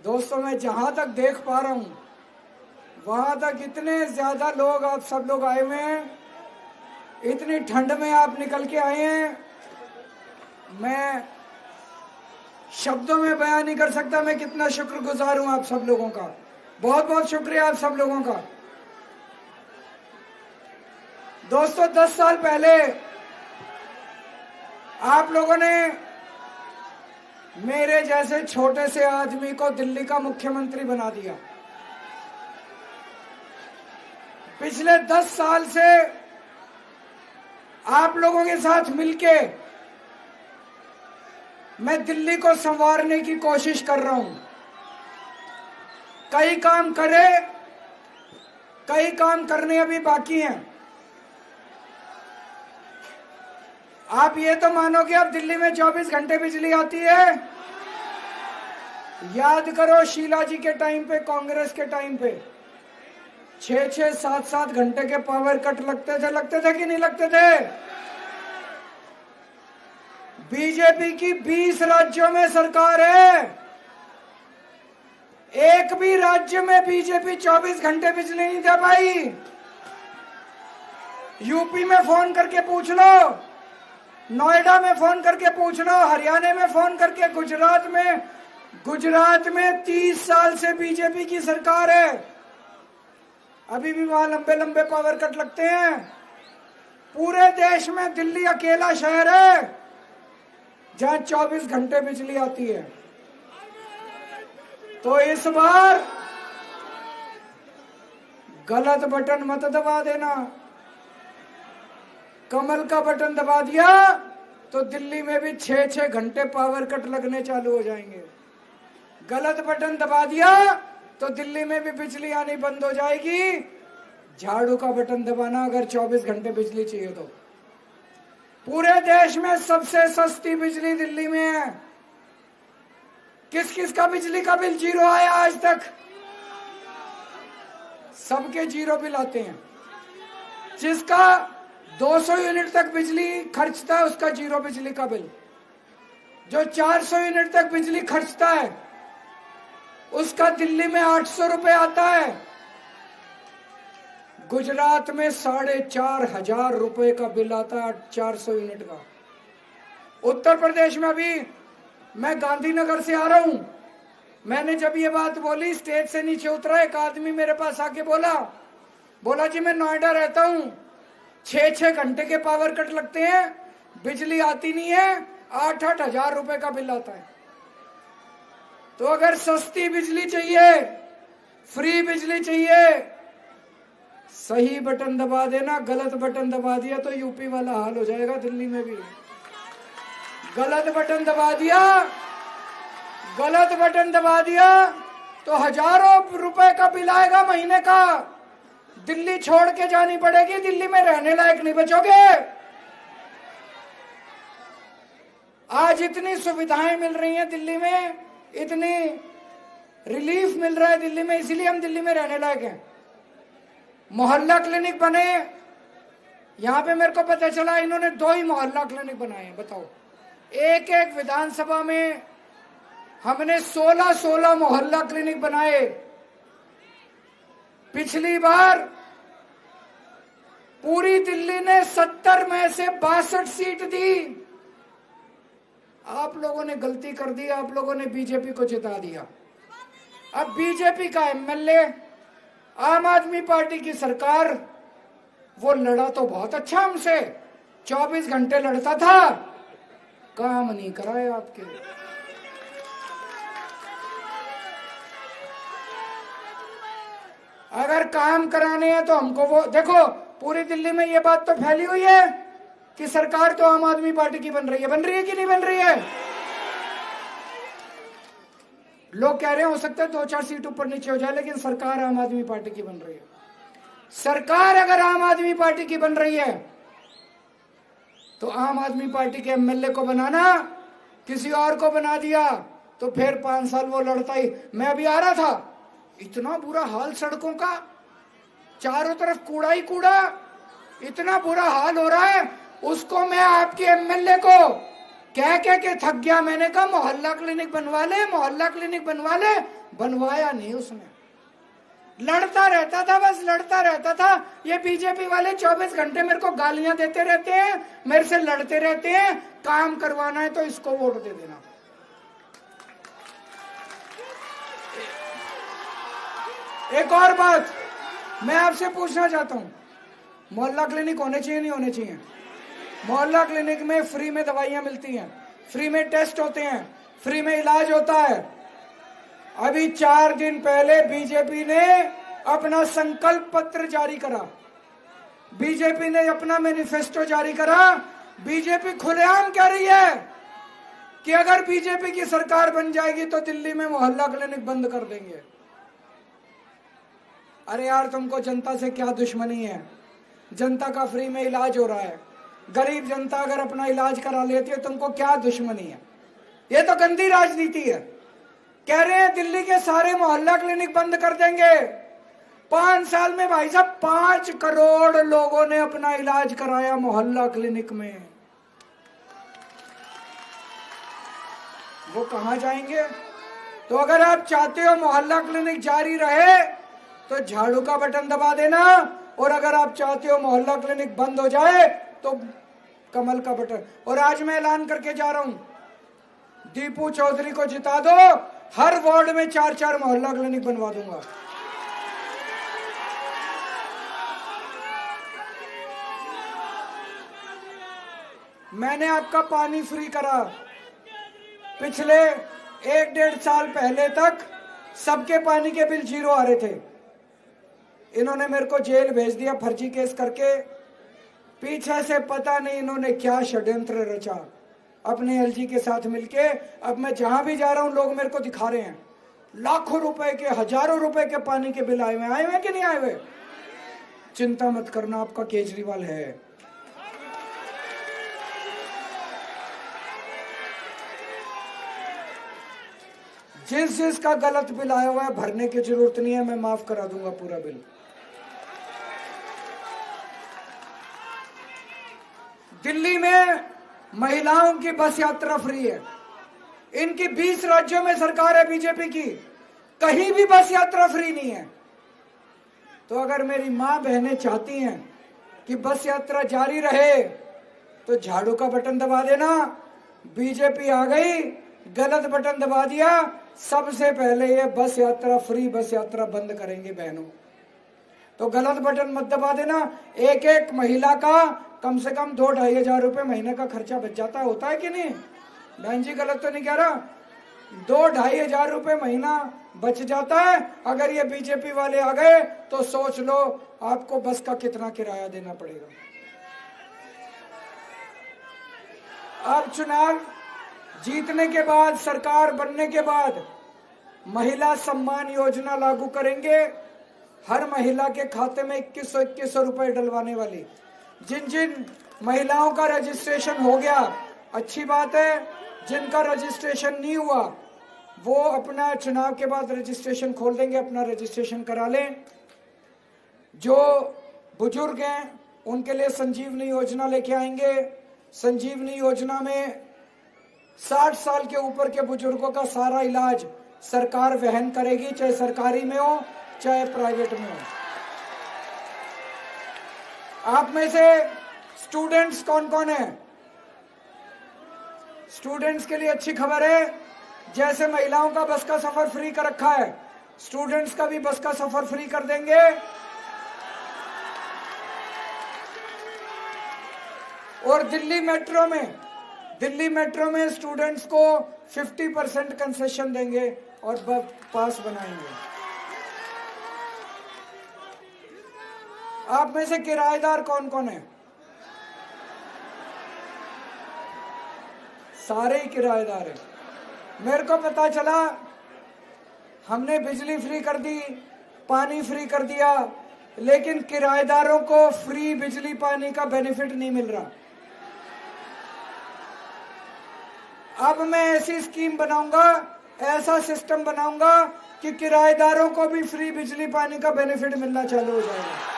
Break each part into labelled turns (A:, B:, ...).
A: दोस्तों, मैं जहां तक देख पा रहा हूं वहां तक इतने ज्यादा लोग, आप सब लोग आए हुए हैं, इतनी ठंड में आप निकल के आए हैं, मैं शब्दों में बयान नहीं कर सकता मैं कितना शुक्रगुजार हूं आप सब लोगों का। बहुत बहुत शुक्रिया आप सब लोगों का। दोस्तों, 10 साल पहले आप लोगों ने मेरे जैसे छोटे से आदमी को दिल्ली का मुख्यमंत्री बना दिया। पिछले 10 साल से आप लोगों के साथ मिलके मैं दिल्ली को संवारने की कोशिश कर रहा हूं। कई काम करे, कई काम करने अभी बाकी हैं। आप ये तो मानो कि अब दिल्ली में 24 घंटे बिजली आती है। याद करो, शीला जी के टाइम पे, कांग्रेस के टाइम पे 6-6, 7-7 घंटे के पावर कट लगते थे कि नहीं लगते थे? बीजेपी की 20 राज्यों में सरकार है, एक भी राज्य में बीजेपी 24 घंटे बिजली नहीं दे पाई। यूपी में फोन करके पूछ लो, नोएडा में फोन करके पूछ लो, हरियाणा में फोन करके, गुजरात में 30 साल से बीजेपी की सरकार है, अभी भी वहां लंबे लंबे पावर कट लगते हैं। पूरे देश में दिल्ली अकेला शहर है जहां 24 घंटे बिजली आती है। तो इस बार गलत बटन मत दबा देना। कमल का बटन दबा दिया तो दिल्ली में भी 6-6 घंटे पावर कट लगने चालू हो जाएंगे। गलत बटन दबा दिया तो दिल्ली में भी बिजली आनी बंद हो जाएगी। झाड़ू का बटन दबाना अगर 24 घंटे बिजली चाहिए तो। पूरे देश में सबसे सस्ती बिजली दिल्ली में है। किस किस का बिजली का बिल जीरो आया आज तक? सबके जीरो बिल आते हैं। जिसका 200 यूनिट तक बिजली खर्चता है उसका जीरो बिजली का बिल। जो 400 यूनिट तक बिजली खर्चता है उसका दिल्ली में 800 रुपए आता है। गुजरात में 4,500 रुपए का बिल आता है 400 यूनिट का। उत्तर प्रदेश में, अभी मैं गांधीनगर से आ रहा हूं, मैंने जब ये बात बोली, स्टेज से नीचे उतरा एक आदमी मेरे पास आके बोला जी मैं नोएडा रहता हूं, 6-6 घंटे के पावर कट लगते हैं, बिजली आती नहीं है, 8-8 हजार रुपए का बिल आता है। तो अगर सस्ती बिजली चाहिए, फ्री बिजली चाहिए, सही बटन दबा देना। गलत बटन दबा दिया तो यूपी वाला हाल हो जाएगा दिल्ली में भी। गलत बटन दबा दिया तो हजारों रुपए का बिल आएगा महीने का। दिल्ली छोड़ के जानी पड़ेगी, दिल्ली में रहने लायक नहीं बचोगे। आज इतनी सुविधाएं मिल रही हैं दिल्ली में, इतनी रिलीफ मिल रहा है दिल्ली में, इसीलिए हम दिल्ली में रहने लायक हैं। मोहल्ला क्लिनिक बने, यहां पे मेरे को पता चला इन्होंने 2 ही मोहल्ला क्लिनिक बनाए हैं। बताओ, एक विधानसभा में हमने 16 मोहल्ला क्लिनिक बनाए। पिछली बार पूरी दिल्ली ने 70 में से 62 सीट दी। आप लोगों ने गलती कर दी, आप लोगों ने बीजेपी को जिता दिया। अब बीजेपी का एमएलए, आम आदमी पार्टी की सरकार, वो लड़ा तो बहुत अच्छा हमसे, 24 घंटे लड़ता था, काम नहीं कराए आपके। अगर काम कराने हैं तो हमको वो देखो, पूरी दिल्ली में ये बात तो फैली हुई है कि सरकार तो आम आदमी पार्टी की बन रही है कि नहीं बन रही है? लोग कह रहे हैं हो सकता है 2-4 सीट ऊपर नीचे हो जाए, लेकिन सरकार आम आदमी पार्टी की बन रही है। सरकार अगर आम आदमी पार्टी की बन रही है तो आम आदमी पार्टी के एमएलए को बनाना, किसी और को बना दिया तो फिर 5 साल वो लड़ता ही। मैं अभी आ रहा था, इतना बुरा हाल सड़कों का, चारों तरफ कूड़ा ही कूड़ा, इतना बुरा हाल हो रहा है। उसको मैं आपके एमएलए को कह के थक गया। मैंने कहा मोहल्ला क्लिनिक बनवा ले, मोहल्ला क्लिनिक बनवा ले, बनवाया नहीं उसने। लड़ता रहता था, बस लड़ता रहता था। ये बीजेपी वाले 24 घंटे मेरे को गालियां देते रहते हैं, मेरे से लड़ते रहते हैं। काम करवाना है तो इसको वोट दे देना। एक और बात मैं आपसे पूछना चाहता हूं, मोहल्ला क्लिनिक होने चाहिए नहीं होने चाहिए? मोहल्ला क्लिनिक में फ्री में दवाइयां मिलती हैं, फ्री में टेस्ट होते हैं, फ्री में इलाज होता है। अभी 4 दिन पहले बीजेपी ने अपना संकल्प पत्र जारी करा, बीजेपी ने अपना मैनिफेस्टो जारी करा। बीजेपी खुलेआम कह रही है कि अगर बीजेपी की सरकार बन जाएगी तो दिल्ली में मोहल्ला क्लिनिक बंद कर देंगे। अरे यार, तुमको जनता से क्या दुश्मनी है? जनता का फ्री में इलाज हो रहा है, गरीब जनता अगर अपना इलाज करा लेती है, तुमको क्या दुश्मनी है? ये तो गंदी राजनीति है। कह रहे हैं दिल्ली के सारे मोहल्ला क्लिनिक बंद कर देंगे। 5 साल में भाई साहब 5 करोड़ लोगों ने अपना इलाज कराया मोहल्ला क्लिनिक में। वो कहां जाएंगे? तो अगर आप चाहते हो मोहल्ला क्लिनिक जारी रहे तो झाड़ू का बटन दबा देना, और अगर आप चाहते हो मोहल्ला क्लिनिक बंद हो जाए तो कमल का बटन। और आज मैं ऐलान करके जा रहा हूं, दीपू चौधरी को जिता दो, हर वार्ड में 4-4 मोहल्ला क्लिनिक बनवा दूंगा। मैंने आपका पानी फ्री करा। पिछले 1-1.5 साल पहले तक सबके पानी के बिल 0 आ रहे थे। इन्होंने मेरे को जेल भेज दिया फर्जी केस करके। पीछे से पता नहीं इन्होंने क्या षड्यंत्र रचा अपने एलजी के साथ मिलके। अब मैं जहां भी जा रहा हूं लोग मेरे को दिखा रहे हैं, लाखों रुपए के, हजारों रुपए के पानी के बिल आए हुए कि नहीं आए हुए? चिंता मत करना, आपका केजरीवाल है। जिस जिसका गलत बिल आया हुआ है भरने की जरूरत नहीं है, मैं माफ करा दूंगा पूरा बिल। दिल्ली में महिलाओं की बस यात्रा फ्री है। इनकी 20 राज्यों में सरकार है बीजेपी की, कहीं भी बस यात्रा फ्री नहीं है। तो अगर मेरी मां बहनें चाहती हैं कि बस यात्रा जारी रहे तो झाड़ू का बटन दबा देना। बीजेपी आ गई, गलत बटन दबा दिया, सबसे पहले ये बस यात्रा, फ्री बस यात्रा बंद करेंगे बहनों। तो गलत बटन मत दबा देना। एक एक महिला का कम से कम 2-2.5 हजार रुपए महीने का खर्चा बच जाता है, होता है कि नहीं? बहन जी गलत तो नहीं कह रहा? 2-2.5 हजार रुपए महीना बच जाता है। अगर ये बीजेपी वाले आ गए तो सोच लो आपको बस का कितना किराया देना पड़ेगा। अब चुनाव जीतने के बाद, सरकार बनने के बाद महिला सम्मान योजना लागू करेंगे। हर महिला के खाते में 2100 रुपए डलवाने वाली। जिन जिन महिलाओं का रजिस्ट्रेशन हो गया अच्छी बात है, जिनका रजिस्ट्रेशन नहीं हुआ वो अपना चुनाव के बाद रजिस्ट्रेशन खोल देंगे, अपना रजिस्ट्रेशन करा लें। जो बुजुर्ग हैं उनके लिए संजीवनी योजना लेके आएंगे। संजीवनी योजना में 60 साल के ऊपर के बुजुर्गों का सारा इलाज सरकार वहन करेगी, चाहे सरकारी में हो चाहे प्राइवेट में हो। आप में से स्टूडेंट्स कौन कौन है? स्टूडेंट्स के लिए अच्छी खबर है, जैसे महिलाओं का बस का सफर फ्री कर रखा है, स्टूडेंट्स का भी बस का सफर फ्री कर देंगे। और दिल्ली मेट्रो में स्टूडेंट्स को 50% कंसेशन देंगे और बस पास बनाएंगे। आप में से किराएदार कौन कौन है? सारे ही किराएदार हैं। मेरे को पता चला हमने बिजली फ्री कर दी, पानी फ्री कर दिया, लेकिन किराएदारों को फ्री बिजली पानी का बेनिफिट नहीं मिल रहा। अब मैं ऐसी स्कीम बनाऊंगा, ऐसा सिस्टम बनाऊंगा कि किराएदारों को भी फ्री बिजली पानी का बेनिफिट मिलना चालू हो जाएगा।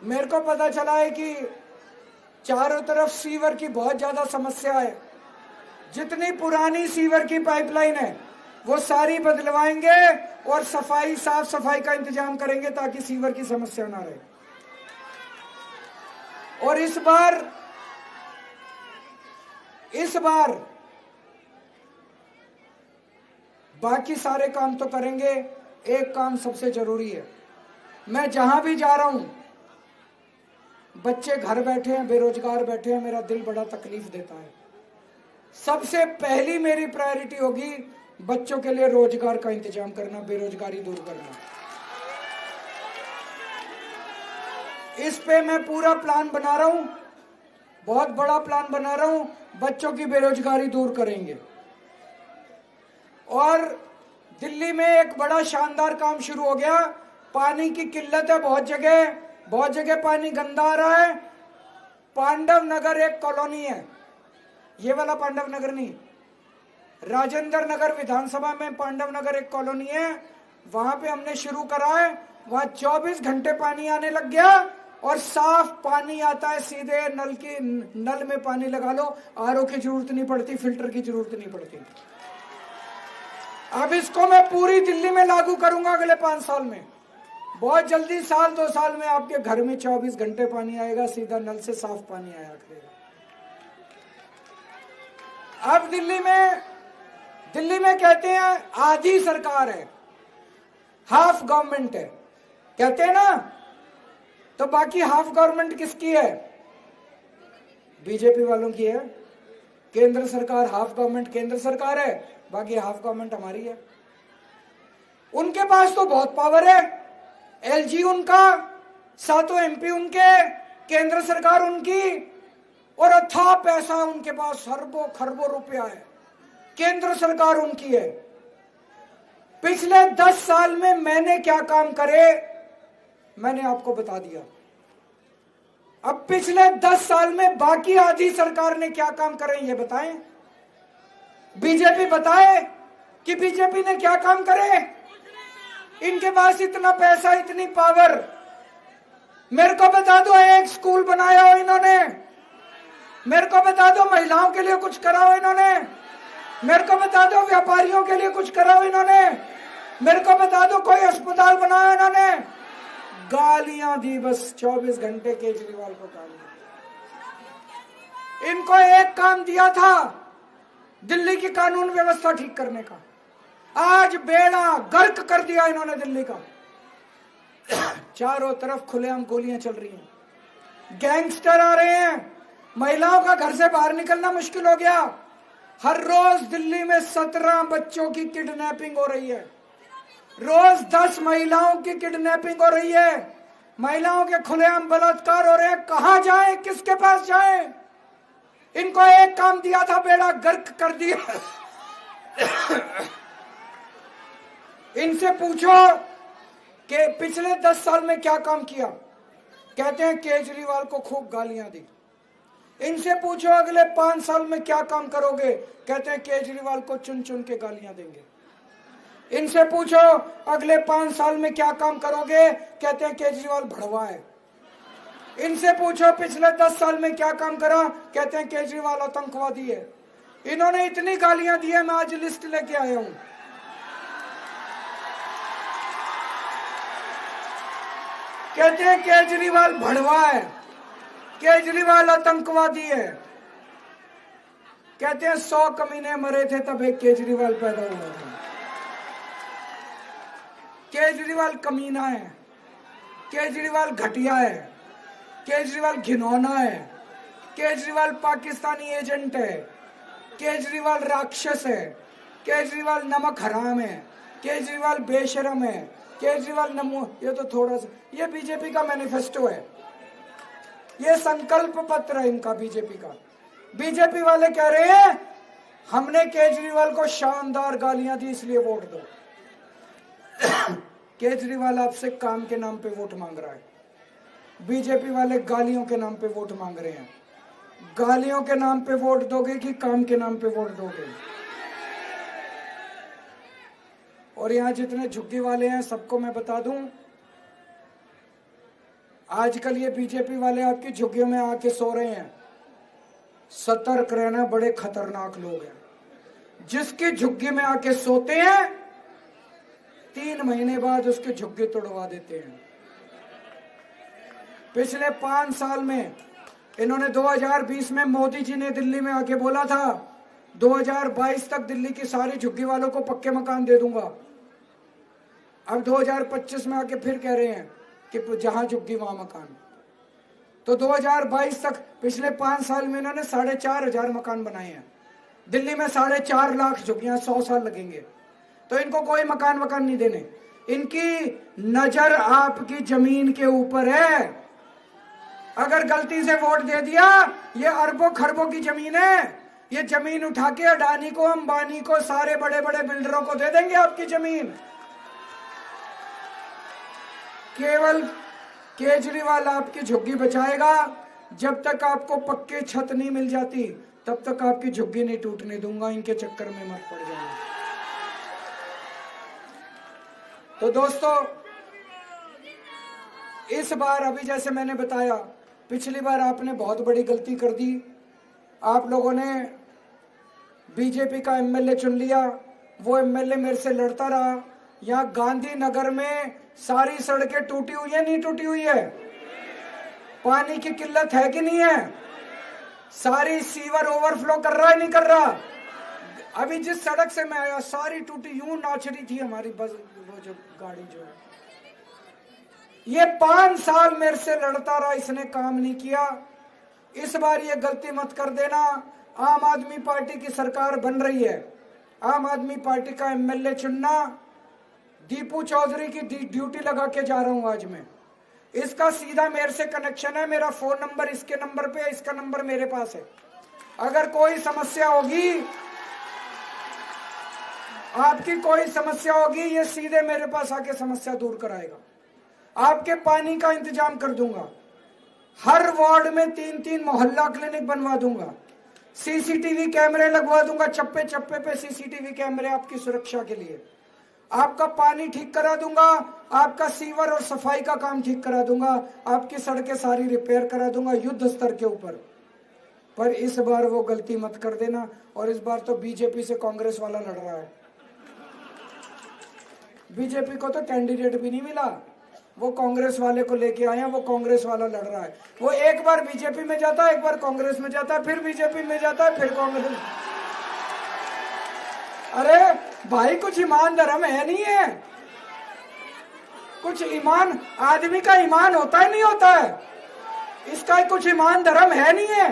A: मेरे को पता चला है कि चारों तरफ सीवर की बहुत ज्यादा समस्या है। जितनी पुरानी सीवर की पाइपलाइन है वो सारी बदलवाएंगे और सफाई, साफ सफाई का इंतजाम करेंगे ताकि सीवर की समस्या ना रहे। और इस बार बाकी सारे काम तो करेंगे, एक काम सबसे जरूरी है। मैं जहां भी जा रहा हूं, बच्चे घर बैठे हैं, बेरोजगार बैठे हैं, मेरा दिल बड़ा तकलीफ देता है। सबसे पहली मेरी प्रायोरिटी होगी बच्चों के लिए रोजगार का इंतजाम करना, बेरोजगारी दूर करना। इस पे मैं पूरा प्लान बना रहा हूं, बहुत बड़ा प्लान बना रहा हूं। बच्चों की बेरोजगारी दूर करेंगे। और दिल्ली में एक बड़ा शानदार काम शुरू हो गया। पानी की किल्लत है बहुत जगह पानी गंदा आ रहा है। पांडव नगर एक कॉलोनी है, ये वाला पांडव नगर नहीं, राजेंद्र नगर विधानसभा में पांडव नगर एक कॉलोनी है, वहां पे हमने शुरू करा है। वहां 24 घंटे पानी आने लग गया और साफ पानी आता है, सीधे नल में पानी लगा लो, आरओ की जरूरत नहीं पड़ती, फिल्टर की जरूरत नहीं पड़ती। अब इसको मैं पूरी दिल्ली में लागू करूंगा अगले 5 साल में। बहुत जल्दी, 1-2 साल में आपके घर में 24 घंटे पानी आएगा, सीधा नल से साफ पानी आया करेगा। अब दिल्ली में कहते हैं आधी सरकार है, हाफ गवर्नमेंट है, कहते हैं ना। तो बाकी हाफ गवर्नमेंट किसकी है? बीजेपी वालों की है। केंद्र सरकार, हाफ गवर्नमेंट केंद्र सरकार है, बाकी हाफ गवर्नमेंट हमारी है। उनके पास तो बहुत पावर है, एलजी उनका, 7 एमपी उनके, केंद्र सरकार उनकी, और अथाह पैसा उनके पास, अरबों खरबों रुपया है, केंद्र सरकार उनकी है। पिछले 10 साल में मैंने क्या काम करे मैंने आपको बता दिया। अब पिछले 10 साल में बाकी आधी सरकार ने क्या काम करे ये बताएं। बीजेपी बताए कि बीजेपी ने क्या काम करे। इनके पास इतना पैसा, इतनी पावर। मेरे को बता दो एक स्कूल बनाया हो इन्होंने, मेरे को बता दो महिलाओं के लिए कुछ करा हो इन्होंने, मेरे को बता दो व्यापारियों के लिए कुछ करा हो इन्होंने, मेरे को बता दो कोई अस्पताल बनाया इन्होंने। गालियां दी बस 24 घंटे केजरीवाल को गालियां। इनको एक काम दिया था दिल्ली की कानून व्यवस्था ठीक करने का, आज बेड़ा गर्क कर दिया इन्होंने दिल्ली का। चारों तरफ खुलेआम गोलियां चल रही हैं, गैंगस्टर आ रहे हैं, महिलाओं का घर से बाहर निकलना मुश्किल हो गया। हर रोज दिल्ली में 17 बच्चों की किडनैपिंग हो रही है, रोज 10 महिलाओं की किडनैपिंग हो रही है, महिलाओं के खुलेआम बलात्कार हो रहे हैं। कहां जाएं, किसके पास जाएं? इनको एक काम दिया था, बेड़ा गर्क कर दिया। इनसे पूछो कि पिछले 10 साल में क्या काम किया, कहते हैं केजरीवाल को खूब गालियां दी। इनसे पूछो अगले 5 साल में क्या काम करोगे, कहते हैं केजरीवाल को चुन चुन के गालियां देंगे। इनसे पूछो अगले 5 साल में क्या काम करोगे, कहते हैं केजरीवाल भड़वा है। इनसे पूछो पिछले 10 साल में क्या काम करा, कहते हैं केजरीवाल आतंकवादी है। इन्होंने इतनी गालियां दी है, मैं आज लिस्ट लेके आया हूं। कहते हैं केजरीवाल भड़वा है, केजरीवाल आतंकवादी है। कहते हैं 100 कमीने मरे थे तब एक केजरीवाल पैदा हुआ था। केजरीवाल कमीना है, केजरीवाल घटिया है, केजरीवाल घिनौना है, केजरीवाल पाकिस्तानी एजेंट है, केजरीवाल राक्षस है, केजरीवाल नमक हराम है, केजरीवाल बेशरम है, केजरीवाल नमो। ये तो थोड़ा सा, ये बीजेपी का मैनिफेस्टो है, ये संकल्प पत्र है इनका बीजेपी का। बीजेपी वाले कह रहे हैं हमने केजरीवाल को शानदार गालियां दी इसलिए वोट दो। केजरीवाल आपसे काम के नाम पे वोट मांग रहा है, बीजेपी वाले गालियों के नाम पे वोट मांग रहे हैं। गालियों के नाम पे वोट दोगे कि काम के नाम पे वोट दोगे? और यहां जितने झुग्गी वाले हैं सबको मैं बता दूं, आजकल ये बीजेपी वाले आपकी झुग्गियों में आके सो रहे हैं। सतर्क रहना, बड़े खतरनाक लोग हैं। जिसकी झुग्गी में आके सोते हैं 3 महीने बाद उसकी झुग्गी तोड़वा देते हैं। पिछले 5 साल में इन्होंने 2020 में मोदी जी ने दिल्ली में आके बोला था 2022 तक दिल्ली की सारी झुग्गी वालों को पक्के मकान दे दूंगा। अब 2025 में आके फिर कह रहे हैं कि जहां झुग्गी वहां मकान। तो 2022 तक पिछले 5 साल में इन्होंने 4,500 मकान बनाए हैं। दिल्ली में 4.5 लाख झुग्गियां, 100 साल लगेंगे। तो इनको कोई मकान नहीं देने। इनकी नजर आपकी जमीन के ऊपर है। अगर गलती से वोट दे दिया, ये अरबों खरबों की जमीन है। ये जमीन उठा के अडानी को, अंबानी को, सारे बड़े बड़े बिल्डरों को दे देंगे आपकी जमीन। केवल केजरीवाल आपकी झुग्गी बचाएगा। जब तक आपको पक्के छत नहीं मिल जाती तब तक आपकी झुग्गी नहीं टूटने दूंगा। इनके चक्कर में मत पड़ जाना। तो दोस्तों, इस बार अभी जैसे मैंने बताया, पिछली बार आपने बहुत बड़ी गलती कर दी। आप लोगों ने बीजेपी का एमएलए चुन लिया। वो एमएलए मेरे से लड़ता रहा। यहाँ गांधीनगर में सारी सड़कें टूटी हुई है, नहीं टूटी हुई है? पानी की किल्लत है कि नहीं है? सारी सीवर ओवरफ्लो कर रहा है, नहीं कर रहा? अभी जिस सड़क से मैं आया सारी टूटी, यूं नाच रही थी हमारी बस, वो जो गाड़ी जो है। ये 5 साल मेरे से लड़ता रहा, इसने काम नहीं किया। इस बार ये गलती मत कर देना। आम आदमी पार्टी की सरकार बन रही है। आम आदमी पार्टी का एमएलए चुनना। दीपू चौधरी की ड्यूटी लगा के जा रहा हूं आज मैं। इसका सीधा मेरे से कनेक्शन है। मेरा फोन नंबर इसके नंबर पे है, इसका नंबर मेरे पास है। अगर कोई समस्या होगी, आपकी कोई समस्या होगी, ये सीधे मेरे पास आके समस्या दूर कराएगा। आपके पानी का इंतजाम कर दूंगा। हर वार्ड में 3-3 मोहल्ला क्लिनिक बनवा दूंगा। सीसीटीवी कैमरे लगवा दूंगा, चप्पे चप्पे पे सीसीटीवी कैमरे आपकी सुरक्षा के लिए। आपका पानी ठीक करा दूंगा। आपका सीवर और सफाई का काम ठीक करा दूंगा। आपकी सड़कें सारी रिपेयर करा दूंगा युद्ध स्तर के ऊपर। पर इस बार वो गलती मत कर देना। और इस बार तो बीजेपी से कांग्रेस वाला लड़ रहा है। बीजेपी को तो कैंडिडेट भी नहीं मिला, वो कांग्रेस वाले को लेके आए हैं। वो कांग्रेस वाला लड़ रहा है। वो एक बार बीजेपी में जाता है, एक बार कांग्रेस में जाता है, फिर बीजेपी में जाता है, फिर कांग्रेस। अरे भाई, कुछ ईमान धर्म है नहीं है? कुछ ईमान, आदमी का ईमान होता है नहीं होता है? इसका कुछ ईमान धर्म है नहीं है?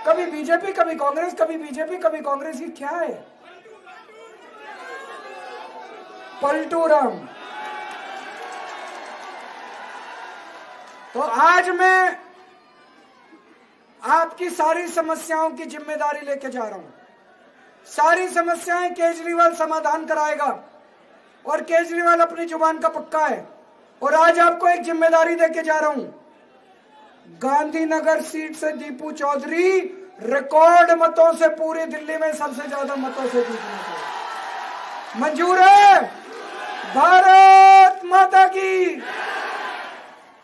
A: कभी बीजेपी, कभी कांग्रेस, कभी बीजेपी, कभी कांग्रेस। ये क्या है? पलटू राम। तो आज मैं आपकी सारी समस्याओं की जिम्मेदारी लेके जा रहा हूं। सारी समस्याएं केजरीवाल समाधान कराएगा और केजरीवाल अपनी जुबान का पक्का है। और आज आपको एक जिम्मेदारी देके जा रहा हूं। गांधीनगर सीट से दीपू चौधरी रिकॉर्ड मतों से पूरी दिल्ली में सबसे ज्यादा मतों से जीतने। मंजूर है? भारत माता की।